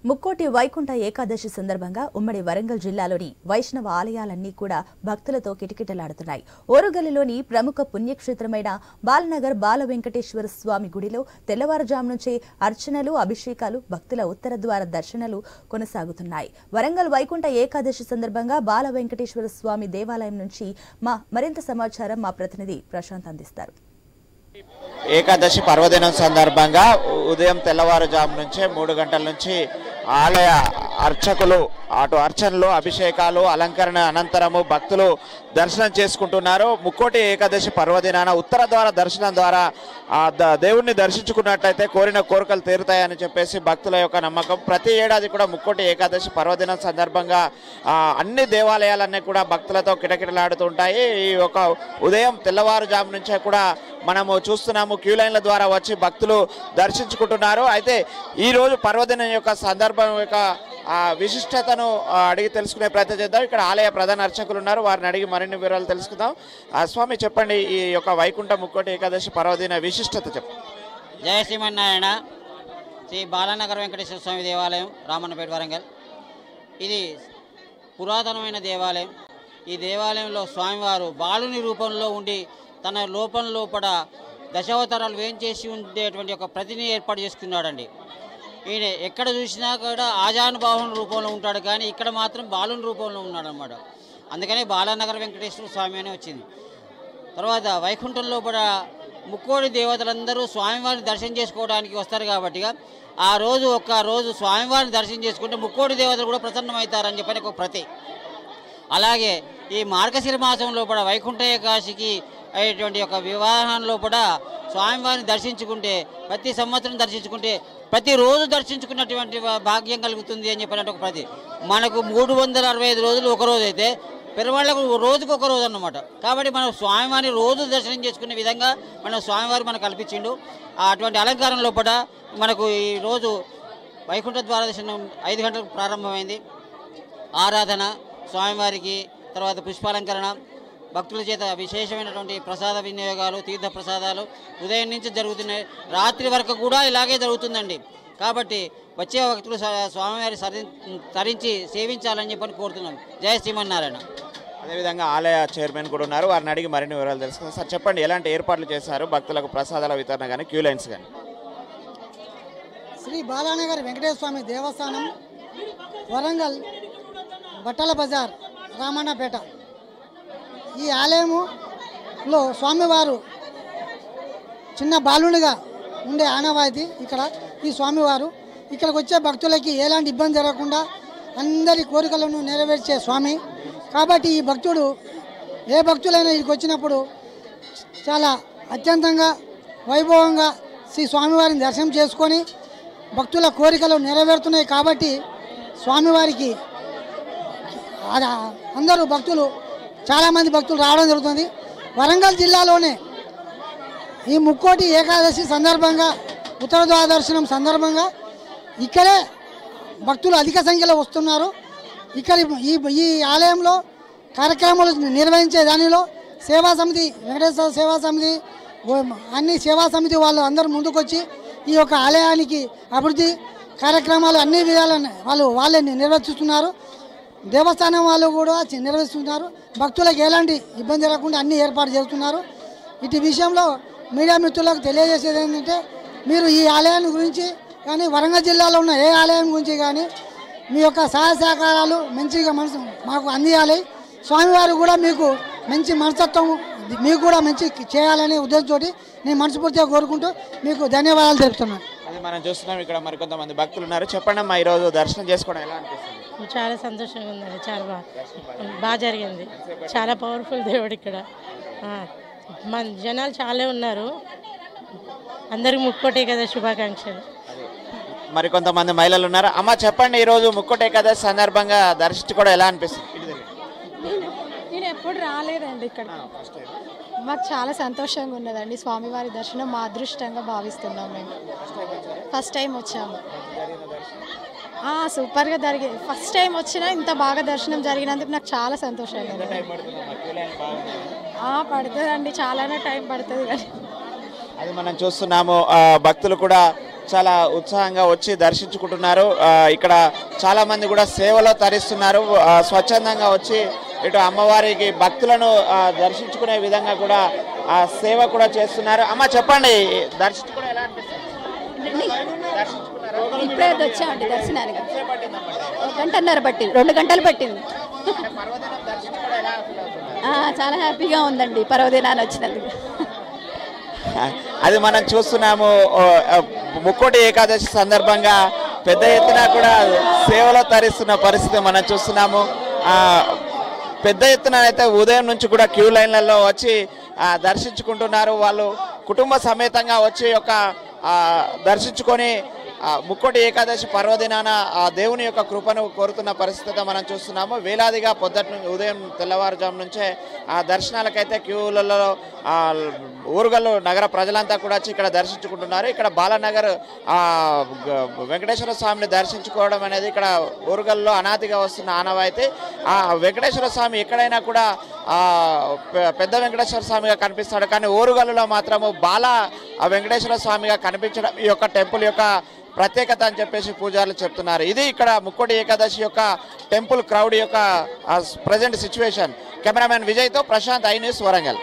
ముక్కోటి వైకుంఠ ఏకాదశి సందర్భంగా ఉమ్మడి వరంగల్ జిల్లాలోని వైష్ణవ ఆలయాలన్నీ కూడా భక్తులతో కిటకిటలాడుతున్నాయి. ఓరుగల్లులోని ప్రముఖ పుణ్యక్షేత్రమైన బాలనగర్ బాల వెంకటేశ్వర స్వామి గుడిలో తెల్లవారుజాము నుంచే అర్చనలు, అభిషేకాలు, భక్తుల ఉత్తర ద్వార దర్శనాలు కొనసాగుతున్నాయి. వరంగల్ వైకుంఠ ఏకాదశి సందర్భంగా బాల వెంకటేశ్వర స్వామి దేవాలయం నుంచి మరింత సమాచారం మా ప్రతినిధి ప్రశాంత్ అందిస్తారు. ఏకాదశి పర్వదినం సందర్భంగా ఉదయం తెల్లవారుజాము నుంచే 3 గంటల నుంచి ఆలయ అర్చకులు అటు అర్చనలు, అభిషేకాలు, అలంకరణ అనంతరము భక్తులు దర్శనం చేసుకుంటున్నారు. ముక్కోటి ఏకాదశి పర్వదినాన ఉత్తర ద్వార దర్శనం ద్వారా దేవుణ్ణి దర్శించుకున్నట్లయితే కోరిన కోరికలు తీరుతాయని చెప్పేసి భక్తుల యొక్క నమ్మకం. ప్రతి ఏడాది కూడా ముక్కోటి ఏకాదశి పర్వదినం సందర్భంగా అన్ని దేవాలయాలన్నీ కూడా భక్తులతో కిటకిటలాడుతుంటాయి. ఈ యొక్క ఉదయం తెల్లవారుజాము నుంచే కూడా మనము చూస్తున్నాము, క్యూ లైన్ల ద్వారా వచ్చి భక్తులు దర్శించుకుంటున్నారు. అయితే ఈరోజు పర్వదినం యొక్క సందర్భం యొక్క విశిష్టతను అడిగి తెలుసుకునే ప్రయత్నం చేద్దాం. ఇక్కడ ఆలయ ప్రధాన అర్చకులు ఉన్నారు, వారిని అడిగి మరిన్ని వివరాలు తెలుసుకుందాం. స్వామి, చెప్పండి, ఈ యొక్క వైకుంఠ ముక్కోటి ఏకాదశి పర్వదిన విశిష్టత చెప్పండి. జయ శ్రీమన్నారాయణ. శ్రీ బాలనగర్ వెంకటేశ్వర స్వామి దేవాలయం, రామన్నపేట, వరంగల్. ఇది పురాతనమైన దేవాలయం. ఈ దేవాలయంలో స్వామివారు బాలుని రూపంలో ఉండి తన లోపల దశావతారాలు వేయించేసి ఉండేటువంటి ఒక ప్రతిని ఏర్పాటు చేసుకున్నాడండి. ఈయన ఎక్కడ చూసినా కూడా ఆజానుబాహుని రూపంలో ఉంటాడు, కానీ ఇక్కడ మాత్రం బాలుని రూపంలో ఉన్నాడు అన్నమాట. అందుకని బాలనగర వెంకటేశ్వర స్వామి అని వచ్చింది. తర్వాత వైకుంఠం లోపల ముక్కోడి దేవతలందరూ స్వామివారిని దర్శనం చేసుకోవడానికి వస్తారు కాబట్టి ఆ రోజు ఒక్కరోజు స్వామివారిని దర్శనం చేసుకుంటే ముక్కోడి దేవతలు కూడా ప్రసన్నమవుతారని చెప్పని ఒక ప్రతి. అలాగే ఈ మార్గశిర మాసం లోపల వైకుంఠ ఏకాదశికి అయ్యేటువంటి ఒక వివాహం లోపల స్వామివారిని దర్శించుకుంటే, ప్రతి సంవత్సరం దర్శించుకుంటే ప్రతిరోజు దర్శించుకున్నటువంటి భాగ్యం కలుగుతుంది అని చెప్పినట్టు ఒక ప్రతి. మనకు 365 రోజులు ఒక రోజు అయితే పెరువాళ్ళకు రోజుకు ఒక రోజు అన్నమాట. కాబట్టి మనం స్వామివారిని రోజు దర్శనం చేసుకునే విధంగా మన స్వామివారి మనకు కల్పించిండు. అటువంటి అలంకారం లోపల మనకు ఈరోజు వైకుంఠ ద్వార దర్శనం 5 గంటలకు ప్రారంభమైంది. ఆరాధన, స్వామివారికి తర్వాత పుష్పాలంకరణ, భక్తుల చేత విశేషమైనటువంటి ప్రసాద వినియోగాలు, తీర్థ ప్రసాదాలు ఉదయం నుంచి జరుగుతున్నాయి. రాత్రి వరకు కూడా ఇలాగే జరుగుతుందండి. కాబట్టి వచ్చే భక్తులు స్వామివారి తరించి సేవించాలని చెప్పని కోరుతున్నాం. జయ శ్రీమన్నారాయణ. అదేవిధంగా ఆలయ చైర్మన్ కూడా ఉన్నారు, వారిని అడిగి మరిన్ని వివరాలు తెలుసుకుందాం. సార్, చెప్పండి, ఎలాంటి ఏర్పాట్లు చేశారు భక్తులకు ప్రసాదాల వితరణ కానీ, క్యూ లైన్స్ కానీ? శ్రీ బాలానగర్ వెంకటేశ్వర స్వామి దేవస్థానం, వరంగల్ బట్టల బజార్, రామన్నపేట. ఈ ఆలయములో స్వామివారు చిన్న బాలునిగా ఉండే ఆనవాయితీ. ఇక్కడ ఈ స్వామివారు ఇక్కడికి వచ్చే భక్తులకి ఎలాంటి ఇబ్బంది జరగకుండా అందరి కోరికలను నెరవేర్చే స్వామి. కాబట్టి ఈ భక్తుడు ఏ భక్తులైనా ఇక్కడికి వచ్చినప్పుడు చాలా అత్యంతంగా వైభవంగా శ్రీ స్వామివారిని దర్శనం చేసుకొని భక్తుల కోరికలు నెరవేరుతున్నాయి. కాబట్టి స్వామివారికి అందరూ భక్తులు, చాలామంది భక్తులు రావడం జరుగుతుంది. వరంగల్ జిల్లాలోనే ఈ ముక్కోటి ఏకాదశి సందర్భంగా, ఉత్తర ద్వార దర్శనం సందర్భంగా ఇక్కడే భక్తులు అధిక సంఖ్యలో వస్తున్నారు. ఇక్కడ ఈ ఆలయంలో కార్యక్రమాలు నిర్వహించే దానిలో సేవా సమితి, వెంకటేశ్వర సేవా సమితి, అన్ని సేవా సమితి వాళ్ళు అందరూ ముందుకొచ్చి ఈ యొక్క ఆలయానికి అభివృద్ధి కార్యక్రమాలు అన్ని విధాలను వాళ్ళే నిర్వర్తిస్తున్నారు. దేవస్థానం వాళ్ళు కూడా నిర్వహిస్తున్నారు. భక్తులకు ఎలాంటి ఇబ్బంది రాకుండా అన్ని ఏర్పాటు చేస్తున్నారు. ఇటు విషయంలో మీడియా మిత్రులకు తెలియజేసేది ఏంటంటే, మీరు ఈ ఆలయాన్ని గురించి కానీ, వరంగల్ జిల్లాలో ఉన్న ఏ ఆలయం గురించి కానీ మీ యొక్క సహాయ సహకారాలు మంచిగా మాకు అందియాలి. స్వామివారు కూడా మీకు మంచి మనస్తత్వం, మీకు కూడా మంచి చేయాలనే ఉద్దేశంతో నేను మనస్ఫూర్తిగా కోరుకుంటూ మీకు ధన్యవాదాలు తెలుపుతున్నాను. అది మనం చూస్తున్నాం. ఇక్కడ మరికొంతమంది భక్తులు ఉన్నారు. చెప్పండి అమ్మా, ఈరోజు దర్శనం చేసుకోవడం ఎలా అనిపిస్తుంది? చాలా సంతోషంగా ఉందండి. చాలా బాగా జరిగింది. చాలా పవర్ఫుల్ దేవుడు ఇక్కడ. మన జనాలు చాలా ఉన్నారు. అందరికి ముక్కోటి ఏకాదశి శుభాకాంక్షలు. మరికొంతమంది మహిళలు ఉన్నారు. అమ్మ, చెప్పండి, ఈరోజు ముక్కోటి ఏకాదశి సందర్భంగా దర్శించుకోవడం ఎలా అనిపిస్తుంది? నేను ఎప్పుడు రాలేదండి ఇక్కడ. మాకు చాలా సంతోషంగా ఉన్నదండి. స్వామివారి దర్శనం మా అదృష్టంగా భావిస్తున్నాం. మేము ఫస్ట్ టైం వచ్చాము. సూపర్గా జరిగింది. ఫస్ట్ టైం వచ్చినా ఇంత బాగా దర్శనం జరిగినందుకు నాకు చాలా సంతోషంగా ఉంది. పడుతుందండి, చాలానే టైం పడుతుంది. కానీ అది మనం చూస్తున్నాము. భక్తులు కూడా చాలా ఉత్సాహంగా వచ్చి దర్శించుకుంటున్నారు. ఇక్కడ చాలా మంది కూడా సేవలో తరిస్తున్నారు. స్వచ్ఛందంగా వచ్చి ఇటు అమ్మవారికి భక్తులను దర్శించుకునే విధంగా కూడా సేవ కూడా చేస్తున్నారు. అమ్మ చెప్పండి, దర్శించుకోవడం ఎలా అనిపిస్తుంది? ఇప్పుడే వచ్చామండి దర్శనానికి. 1 గంటన్నర పట్టింది, 2 గంటలు పట్టింది. చాలా హ్యాపీగా ఉందండి పర్వదినాన్ని వచ్చినందుకు. అది మనం చూస్తున్నాము. ముక్కోటి ఏకాదశి సందర్భంగా పెద్ద ఎత్తున కూడా సేవలో తరిస్తున్న పరిస్థితి మనం చూస్తున్నాము. పెద్ద ఎత్తున అయితే ఉదయం నుంచి కూడా క్యూ లైన్లలో వచ్చి దర్శించుకుంటున్నారు. వాళ్ళు కుటుంబ సమేతంగా వచ్చి దర్శించుకొని ముక్కోటి ఏకాదశి పర్వదినాన ఆ దేవుని యొక్క కృపను కోరుతున్న పరిస్థితి మనం చూస్తున్నాము. వేలాదిగా ఉదయం తెల్లవారుజాము నుంచే ఆ దర్శనాలకైతే క్యూలలో ఊరుగల్లు నగర ప్రజలంతా కూడా వచ్చి ఇక్కడ దర్శించుకుంటున్నారు. ఇక్కడ బాలనగర్ వెంకటేశ్వర స్వామిని దర్శించుకోవడం అనేది ఇక్కడ ఊరుగల్లో అనాదిగా వస్తున్న ఆనవాయితీ. ఆ వెంకటేశ్వర స్వామి ఎక్కడైనా కూడా పెద్ద వెంకటేశ్వర స్వామిగా కనిపిస్తాడు, కానీ ఊరుగల్లులో మాత్రము వెంకటేశ్వర స్వామిగా కనిపించడం ఈ యొక్క టెంపుల్ యొక్క ప్రత్యేకత అని చెప్పేసి పూజారులు చెప్తున్నారు. ఇది ఇక్కడ ముక్కోటి ఏకాదశి యొక్క టెంపుల్ క్రౌడ్ యొక్క ప్రజెంట్ సిచ్యువేషన్. కెమెరామెన్ విజయ్తో ప్రశాంత్, ఐ న్యూస్, వరంగల్.